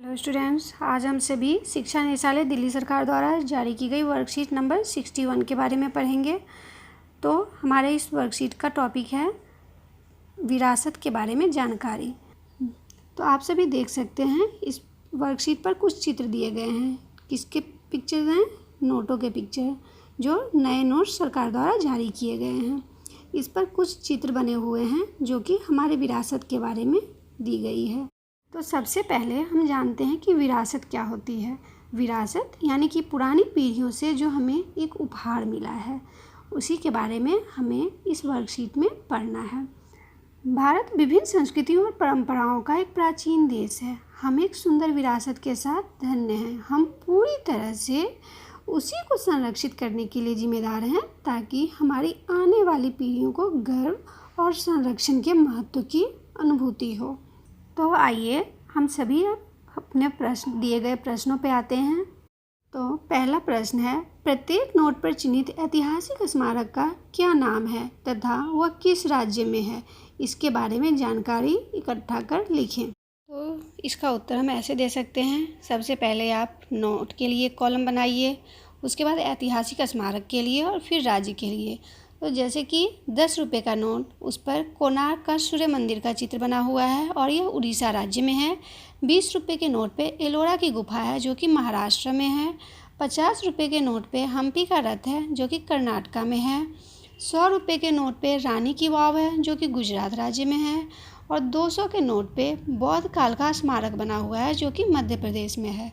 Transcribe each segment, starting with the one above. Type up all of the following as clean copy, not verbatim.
Hello students, आज हम सभी शिक्षा निदेशालय दिल्ली सरकार द्वारा जारी की गई वर्कशीट नंबर 61 के बारे में पढ़ेंगे। तो हमारे इस वर्कशीट का टॉपिक है विरासत के बारे में जानकारी। तो आप सभी देख सकते हैं इस वर्कशीट पर कुछ चित्र दिए गए हैं। किसके पिक्चर हैं? नोटों के पिक्चर, जो नए नोट्स सरकार द्वारा जारी किए गए हैं। इस पर कुछ चित्र बने हुए हैं जो कि हमारे विरासत के बारे में दी गई है। तो सबसे पहले हम जानते हैं कि विरासत क्या होती है। विरासत यानी कि पुरानी पीढ़ियों से जो हमें एक उपहार मिला है, उसी के बारे में हमें इस वर्कशीट में पढ़ना है। भारत विभिन्न संस्कृतियों और परंपराओं का एक प्राचीन देश है। हम एक सुंदर विरासत के साथ धन्य हैं। हम पूरी तरह से उसी को संरक्षित करने के लिए जिम्मेदार हैं, ताकि हमारी आने वाली पीढ़ियों को गर्व और संरक्षण के महत्व की अनुभूति हो। तो आइए हम सभी अपने दिए गए प्रश्नों पे आते हैं। तो पहला प्रश्न है, प्रत्येक नोट पर चिन्हित ऐतिहासिक स्मारक का क्या नाम है तथा वह किस राज्य में है? इसके बारे में जानकारी इकट्ठा कर लिखें। तो इसका उत्तर हम ऐसे दे सकते हैं। सबसे पहले आप नोट के लिए कॉलम बनाइए, उसके बाद ऐतिहासिक स्मारक के लिए और फिर राज्य के लिए। तो जैसे कि 10 रुपये का नोट, उस पर कोणार्क का सूर्य मंदिर का चित्र बना हुआ है और यह उड़ीसा राज्य में है। 20 रुपये के नोट पे एलोरा की गुफा है जो कि महाराष्ट्र में है। 50 रुपये के नोट पे हम्पी का रथ है जो कि कर्नाटका में है। 100 रुपये के नोट पे रानी की वाव है जो कि गुजरात राज्य में है। और 200 के नोट पे बौद्ध काल का स्मारक बना हुआ है जो कि मध्य प्रदेश में है।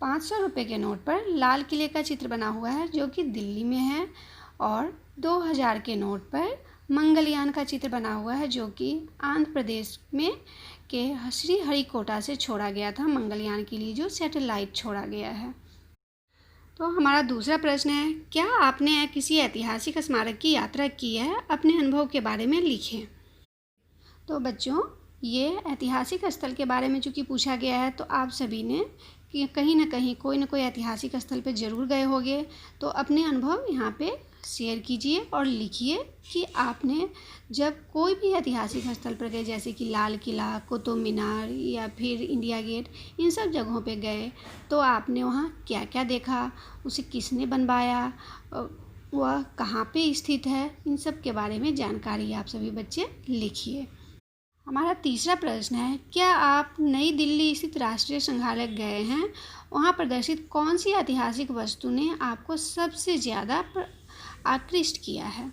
500 रुपये के नोट पर लाल किले का चित्र बना हुआ है जो कि दिल्ली में है। और 2000 के नोट पर मंगलयान का चित्र बना हुआ है जो कि आंध्र प्रदेश में के श्रीहरिकोटा से छोड़ा गया था, मंगलयान के लिए जो सैटेलाइट छोड़ा गया है। तो हमारा दूसरा प्रश्न है, क्या आपने किसी ऐतिहासिक स्मारक की यात्रा की है? अपने अनुभव के बारे में लिखें। तो बच्चों, ये ऐतिहासिक स्थल के बारे में चूँकि पूछा गया है, तो आप सभी ने कि कहीं ना कहीं कोई ना कोई ऐतिहासिक स्थल पर ज़रूर गए होंगे। तो अपने अनुभव यहाँ पे शेयर कीजिए और लिखिए कि आपने जब कोई भी ऐतिहासिक स्थल पर गए, जैसे कि लाल किला, कुतुब मीनार या फिर इंडिया गेट, इन सब जगहों पे गए, तो आपने वहाँ क्या क्या देखा, उसे किसने बनवाया, वह कहाँ पे स्थित है, इन सब के बारे में जानकारी आप सभी बच्चे लिखिए। हमारा तीसरा प्रश्न है, क्या आप नई दिल्ली स्थित राष्ट्रीय संग्रहालय गए हैं? वहाँ प्रदर्शित कौन सी ऐतिहासिक वस्तु ने आपको सबसे ज़्यादा आकृष्ट किया है?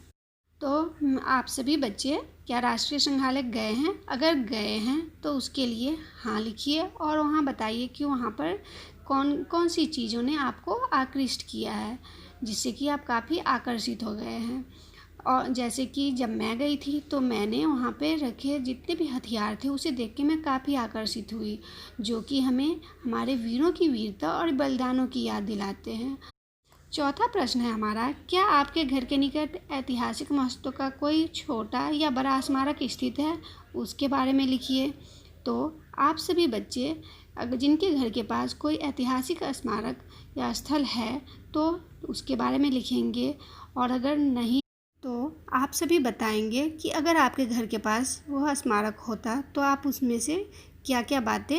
तो आप सभी बच्चे क्या राष्ट्रीय संग्रहालय गए हैं? अगर गए हैं तो उसके लिए हाँ लिखिए और वहाँ बताइए कि वहाँ पर कौन कौन सी चीज़ों ने आपको आकृष्ट किया है, जिससे कि आप काफ़ी आकर्षित हो गए हैं। और जैसे कि जब मैं गई थी तो मैंने वहाँ पे रखे जितने भी हथियार थे उसे देख के मैं काफ़ी आकर्षित हुई, जो कि हमें हमारे वीरों की वीरता और बलिदानों की याद दिलाते हैं। चौथा प्रश्न है हमारा, क्या आपके घर के निकट ऐतिहासिक महत्व का कोई छोटा या बड़ा स्मारक स्थित है? उसके बारे में लिखिए। तो आप सभी बच्चे अगर जिनके घर के पास कोई ऐतिहासिक स्मारक या स्थल है तो उसके बारे में लिखेंगे, और अगर नहीं तो आप सभी बताएंगे कि अगर आपके घर के पास वह स्मारक होता तो आप उसमें से क्या क्या बातें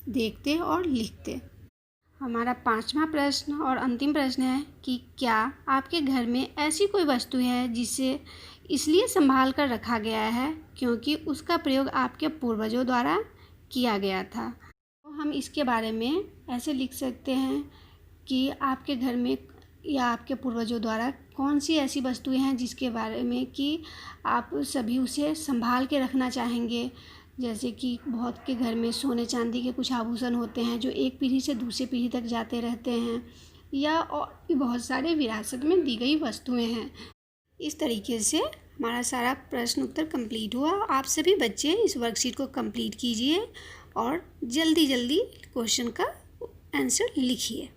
देखते और लिखते। हमारा पांचवा प्रश्न और अंतिम प्रश्न है कि क्या आपके घर में ऐसी कोई वस्तु है जिसे इसलिए संभाल कर रखा गया है क्योंकि उसका प्रयोग आपके पूर्वजों द्वारा किया गया था? तो हम इसके बारे में ऐसे लिख सकते हैं कि आपके घर में या आपके पूर्वजों द्वारा कौन सी ऐसी वस्तुएं हैं जिसके बारे में कि आप सभी उसे संभाल के रखना चाहेंगे। जैसे कि बहुत के घर में सोने चांदी के कुछ आभूषण होते हैं जो एक पीढ़ी से दूसरी पीढ़ी तक जाते रहते हैं, या और भी बहुत सारे विरासत में दी गई वस्तुएं हैं। इस तरीके से हमारा सारा प्रश्न उत्तर कंप्लीट हुआ। आप सभी बच्चे इस वर्कशीट को कंप्लीट कीजिए और जल्दी जल्दी क्वेश्चन का आंसर लिखिए।